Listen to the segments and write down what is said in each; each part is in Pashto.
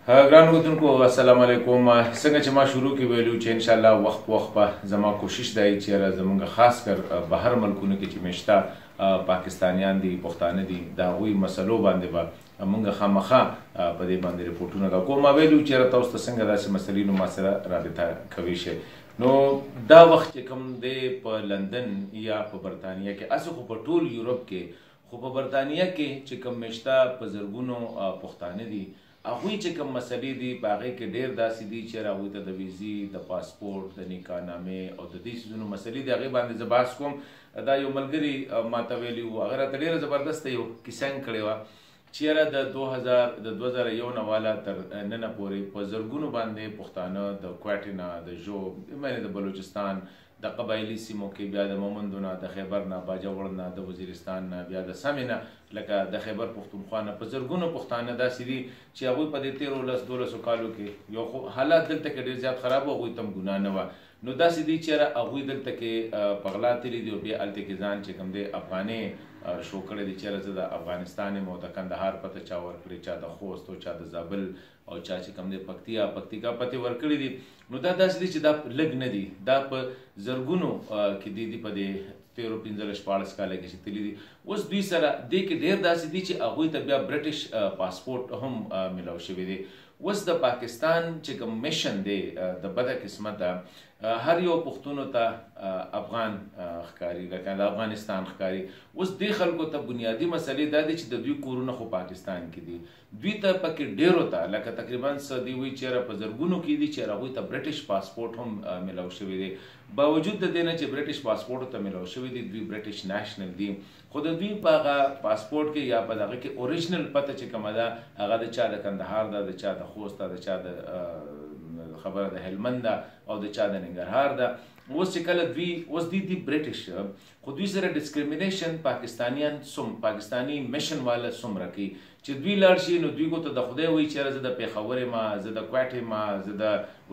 ګران اوردونکو السلام علیکم. څنګه چې ما شروع کې ویلو چې ان شاء الله وخت به زما کوشش دی چې زمونږ خاص کر بهر ملکونو کې چې مشته پاکستانیان دي پښتانه دي دا غوي مسلو باندې به مونږ خامخا په دې باندې ریپورتونه کوو. ما ویلو چې تاسو ته څنګه داسې مسلې نو ما سره رابطه کوي شي. نو دا وخت چې کوم دی په لندن یا په برطانیه کې اسو خو په ټول یورپ کې خو په برطانیه کې چې کوم مشته په زرګونو پښتانه دي هغوی چې کوم مسلې دي په هغې کې ډېر داسې دي چې هغوی ته د ویزې د پاسپورټ د نکاحنامې او د دې څیزونو مسلې دي هغې باندې زه بحث کوم. دا یو ملګري ماته ویلي وو هغه راته ډېره زبردسته یو کیسه کړې وه چې یاره د 2001 نه واله تر ننه پورې په زرګونو باندې پښتانه د کویټې نه د ژوب د بلوچستان د قبایلي سیمو کې بیا د مومندو نه د خیبر نه باجوړ نه د وزیرستان نه بیا د سمې نه لکه د خیبر پښتونخوا نه په زرګونو پښتانه داسې دي چې هغوی په دې 13-12 کالو کې یو خو حالات دلته کې ډېر زیات خراب و هغوی ته هم ګناه نه وه. نو داسې دي چې هغوی دلته کې په غلا تللي دي او بیا هلته کې ځان چې کوم دی افغانۍ شو کړی دی چې زه د افغانستان یم او د کندهار پته چا ورکړې چا د خوست او چا د زابل او چا چې کوم دی پکتیکا پتې ورکړي دي. نو دا داسې دي چې دا لږ نه دي دا په زرګونو کې دي په دې 13-15 کاله کې چې تللي دي. اوس دوی سره دې کې ډېر داسې دي چې هغوی ته بیا برټش پاسپورټ هم میلاو شوی دی. اوس د پاکستان چې کوم میشن دی د بده قسمته هر یو پښتون ته افغان ښکاري لکه د افغانستان ښکاري. اوس دې خلکو ته بنیادي مسلې دا دي چې د دوی کورونه خو پاکستان کې دي دوی ته پکې ډېرو ته لکه تقریبا څه دوی وایي چې په زرګونو کې دي چې هغوی ته برټش پاسپورټ هم میلاو شوی دی. باوجود د دې نه چې برټش پاسپورټ ته میلاو شوی دی دوی برټش نیشنل دي خو د دوی په هغه پاسپورټ کې یا په دغه کې اوریجنل پته چې کومه ده هغه د چا د کندهار ده د چا د خوست ده د چا د خبره د هلمند ده او د چا د ننګرهار ده. اوس چې کله دوی اوس دي برټش خو دوی سره ډسکریمینیشن پاکستانیان پاکستانی میشن والا څومره کوي چې دوی لاړ شي نو دوی ته د خدای وایي چې زه د پېښور یم زه د کویټې یم زه د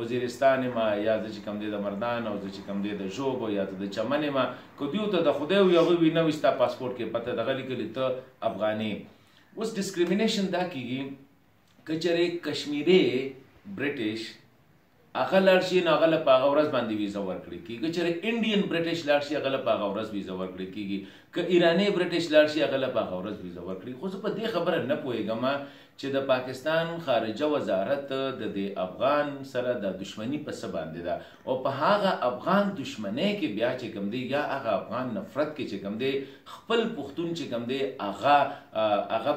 وزیرستان یم یا زه چې کوم دی د مردان او زه چې کوم دی د ژوب یا د چمن یم که دوی ته د خدای وایي هغوی وایي نه وایي ستا پاسپورټ کې پته دغه لیکلي ته افغاني. اوس ډسکریمینیشن دا کېږي که چېرې کشمیری برټش هغه لاړ شي نو هغه له په هغه ورځ باندې ویزه ورکړل کېږي. که چېرې انډین برټش لاړ شي هغه له په هغه ورځ ویزه ورکړل کېږي. که ایراني برټش لاړ شي هغه له په هغه ورځ ویزه ورکړي. خو زه په دې خبره نه پوهېږم چې د پاکستان خارجه وزارت د دې افغان سره د دشمني په څه باندې ده او په هغه افغان دشمنۍ کې بیا چې کوم دی یا هغه افغان نفرت کې چې کوم دی خپل پښتون چې کوم دی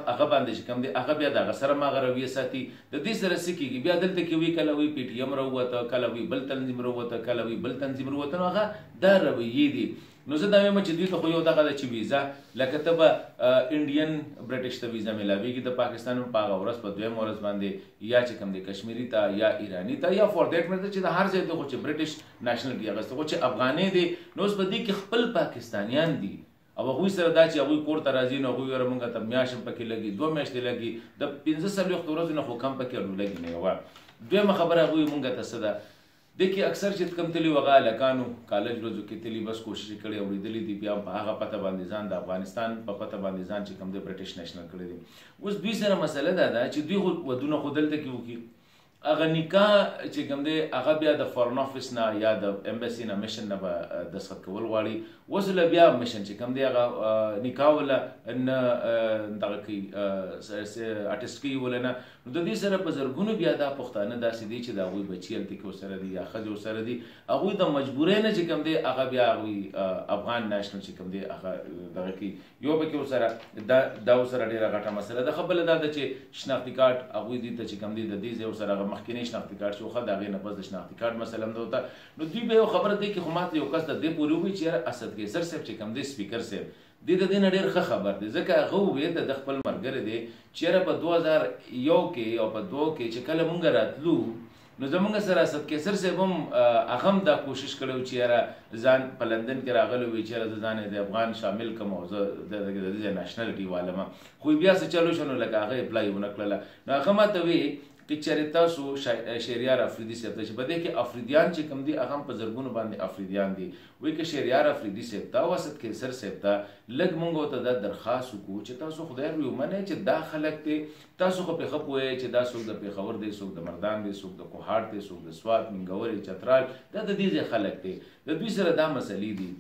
هغه باندې چې کوم دی هغه بیا دغه سره ماغه رویه ساتي. د دې سره څه کېږي بیا دلته کې وي کله وي پی ټي ایم راووته کله وي بل تنظیم راووته کله وي بل تنظیم راووته نو هغه دا رویې دي. نو زه دا وایم چې دوی ته خو یو دغه ده چې ویزه لکه ته به انډین برټش ته ویزه میلاویږي د پاکستان په هغه ورځ په دویم ورځ باندې یا چې کوم دی کشمیري ته یا ایراني ته یا فور دیټ میټر چې د هر ځای ته خو چې برټش نیشنلټي اخیسته خو چې افغانۍ دی نو اوس په دې کې خپل پاکستانیان دي او هغوی سره دا چې هغوی کور ته راځي نو هغوی ویره مونږ ته میاشت هم پکې لګي 2 میاشتې لګي د 15 ورځو نه خو کم پکې لګي نه یوه. دویمه خبره هغوی مونږ ته څه ده د کې اکثر چې کوم تلي وغه هلکانو کالج ورځو کې تلي بس کوشش کړی اورېدلي دي بیا په هغه پته باندې ځان د افغانستان په پته باندې ځان چې کوم دی برټش نیشنل کړی دي. اوس دوی سره مسله دا ده چې دوی خو ودونه خو دلته کې وکړي هغه نکاح چې کوم دی هغه بیا د فارن افیس نه یا د امباسي نه میشن نه به دستخط کول غواړي. اوس له بیا میشن چې کوم دی هغه نکاح وله نه دغه کوي اټسټ کوي وله نه نو د دې سره په زرګونو بیا دا پښتانه داسې دي چې د هغوی بچي هلته کې ورسره دي یا ښځې ورسره دي هغوی د مجبورۍ نه چې کوم دی هغه بیا هغوی افغان نیشنل چې کوم دی هغه دغه کوي یو پکې ورسره دا ورسره ډېره غټه مسله ده. ښه بله دا ده چې شناختي کارت هغوی دي ته چې کوم دی د دې ځای ورسره هغه مخکینی شناختي کارت شو ښه د هغې نه پس د شناختي کارت مسله هم ده ورته نو دوی به یو خبره دی کې خو ماته یو کس د دې پورې ووایي چې یاره اسد قیصر صاحب چې کوم دی سپیکر صاحب دې د دې نه ډېر ښه خبر دی ځکه هغه وویل د خپل ملګری دی چې یاره په 2001 کې او په 2 کې چې کله مونږ راتلو نو زمونږ سره اسد قیصر صاحب هم هغه هم دا کوشش کړی چې یاره ځان په لندن کې راغلی وي چې یاره زه ځان د افغان شامل کړم او زه د دې نیشنلټي والم خو بیا څه چلو شو نو لکه هغه اپلای ونه کړله نو هغه ماته وی کې چېرې تاسو شهریار افریدي صاحب ته چې په دې کې افریدیان چې کوم دي هغه هم په زرګونو باندې افریدیان دي وایي که شهریار افریدي صاحب ته او اسد قیصر صاحب ته لږ موږ ورته دا درخواست وکړو چې تاسو خدای روی ومنئ چې دا خلک دی تاسو خو پې ښه پوهیږئ چې دا څوک د پېښور دی څوک د مردان دی څوک د کوهاټ دی څوک د سوات منګورې چترال دا د دې ځای خلک دی د دوی سره دا مسلې دي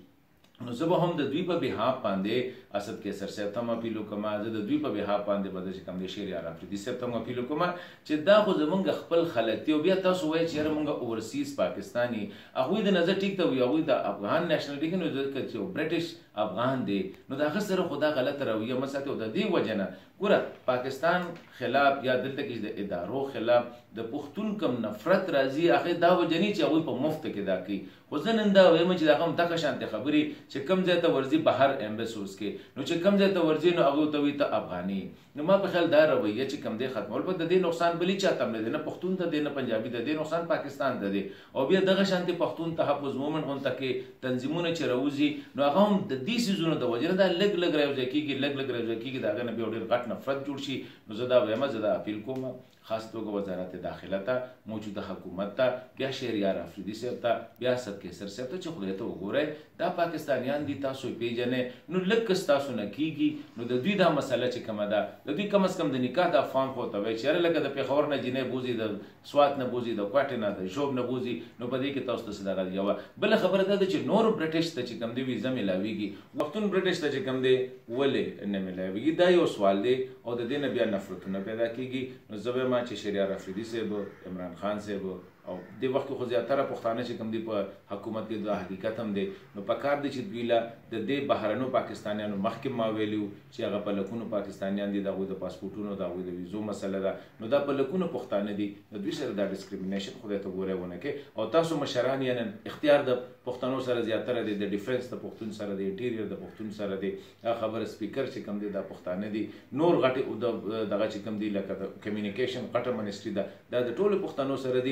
نو زه به هم د دوی په بحاف باندې اسد قیصر صاحب ته هم اپیل وکړم زه د دوی په بحاف باندې به چې کوم دی شهریار افریدي صاحب ته هم اپیل وکړم چې دا خو زمونږ خپل خلک دي او بیا تاسو وایئ چې یاره مونږ اوورسیز پاکستاني هغوی د نظر ټیک ته وي هغوی د افغان نیشنلټي کې نو ځکه چې برټش افغان دی نو د هغه سره خو دا غلطه رویه مه ساتئ او د دې وجه نه ګوره پاکستان خلاف یا دلته کې د ادارو خلاف د پښتون کم نفرت راځي هغې دا وجه نه چې هغوی په مفت کې دا کوي خو زه نن دا وایم چې د هغه هم دغه شانتې خبرې چې کوم ځای ته ورځي بهر ایمبیسوس کې نو چې کوم ځای ته ورځي نو هغوی ته وایي ته افغاني نو ما په خیال دا رویه چې کوم دی ختمول به د دې نقصان بلې چا ته هم نه دی نه پښتون ته دی نه پنجابي ته دی نقصان پاکستان ته دی او بیا دغه شانتې پښتون تحفظ مومنټ غونډه کې تنظیمونه چې راوځي نو هغه هم د دې څیزونو د وجې نه دا لږ لږ راوځي کېږي لږ لږ راوځي کېږي د هغه نه بیا ډېر غټ نفرت جوړ شي نو زه دا وایم زه دا اپیل کوم خاص توګه وزارت داخله ته موجوده حکومت ته بیا شهریار افریدي صاحب ته بیا اسد قیصر صاحب ته چې خدای ته وګورئ دا پاکستانیان دي تاسو یې پیژنئ نو لږ که ستاسو نه کېږي نو د دوی دا مسله چې کومه ده د دوی کم از کم د نکاح دا فارم خو ورته وایي چې یاره لکه د پېښور نه جینۍ بوځي د سوات نه بوځي د کوټې نه د ژوب نه بوځي نو په دې کې تاسو ته دغه یوه بله خبره دا ده چې نورو برټش ته چې کوم دی ویزه میلاویږي پښتون برټش ته چې کوم دی ولې نه میلاویږي دا یو سوال دی او د دې نه بیا نفرتونه پیدا کېږي نو زه وایم چې شهریار افریدي صاحب عمران خان صاحب او دې وخت خو زیاتره پښتانه چې کوم دي په حکومت کې دا حقیقت هم دی نو پکار دی چې دوی له د دې بهرنیو پاکستانیانو مخکې ما ویلي وو چې هغه په لکونو پاکستانیان دي د هغوی د پاسپورټونو د هغوی د ویزو مسله ده نو دا په لکونو پښتانه دي د دوی سره دا ډسکریمینیشن خدای ته ګوری ونه کړي او تاسو مشران یې نن اختیار د پښتنو سره زیاتره دی د ډیفنس د پښتون سره دی انټیریر د پښتون سره دی هغه خبره سپیکر چې کوم دی دا پښتانه دي نور غټې دغه چې کوم دی لکه د کمیونیکیشن غټه منسټري ده دا د ټولو پښتنو سره دی